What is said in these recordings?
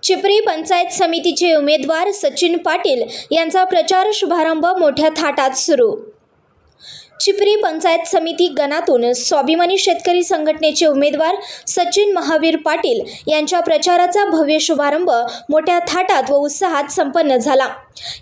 चिपरी पंचायत समितीचे उमेदवार सचिन पाटील यांचा प्रचार शुभारंभ मोठ्या थाटात सुरू। चिपरी पंचायत समिती गणातून स्वाभिमानी शेतकरी संघटनेचे उमेदवार सचिन महावीर पाटील यांच्या प्रचाराचा भव्य शुभारंभ मोठ्या थाटात व उत्साहात संपन्न झाला।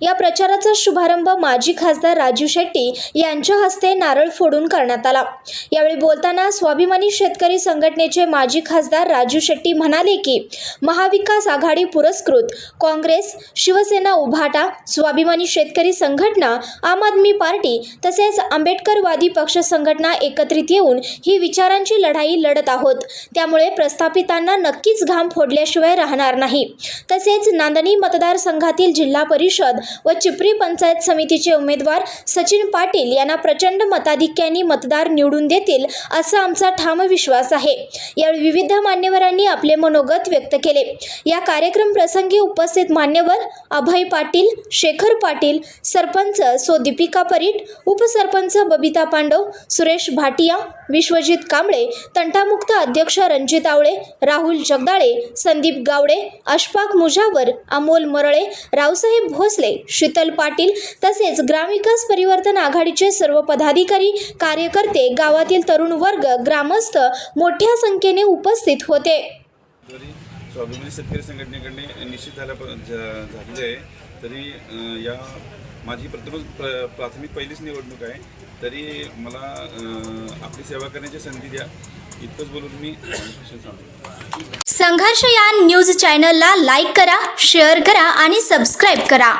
या प्रचाराचा शुभारंभ माजी खासदार राजू शेट्टी यांच्या हस्ते नारळ फोडून करण्यात आला। यावेळी बोलताना स्वाभिमानी शेतकरी संघटनेचे माजी खासदार राजू शेट्टी म्हणाले की महाविकास आघाडी पुरस्कृत काँग्रेस, शिवसेना उभाटा, स्वाभिमानी शेतकरी संघटना, आम आदमी पार्टी तसेच आंबेडकरवादी पक्ष संघटना एकत्रित येऊन ही विचारांची लढाई लढत आहोत। त्यामुळे प्रस्थापितांना नक्कीच घाम फोडल्याशिवाय राहणार नाही। तसेच नांदणी मतदारसंघातील जिल्हा परिषद व चिपरी पंचायत समितीचे उमेदवार सचिन पाटील यांना प्रचंड मताधिक्याने मतदार निवडून देतील असा आमचा ठाम विश्वास आहे। यावेळी विविध मान्यवरांनी आपले मनोगत व्यक्त केले। या कार्यक्रम प्रसंगी उपस्थित मान्यवर अभय पाटील, शेखर पाटील, सरपंच सो दीपिका परीट, उपसरपंच बबिता पांडव, सुरेश भाटिया, विश्वजित कांबळे, तंटामुक्त अध्यक्ष रणजित आवळे, राहुल जगदाळे, संदीप गावडे, अशफाक मुजावर, अमोल मरळे, रावसाहेब भोसले, शीतल पाटील तसेच ग्रामविकास परिवर्तन आघाडीचे सर्व पदाधिकारी, कार्यकर्ते, गावातील तरुण वर्ग, ग्रामस्थ मोठ्या संख्येने उपस्थित होते। स्वाभिमानी शेतकरी संघटनेकडे निश्चित झालेले आहे। तरी या माझी प्राथमिक पहिलीच निवडणूक आहे, तरी मला आपली सेवा करण्याची संधी द्या इतकंच बोलून मी संघर्ष या न्यूज चॅनलला लाईक करा, शेअर करा आणि सबस्क्राईब करा।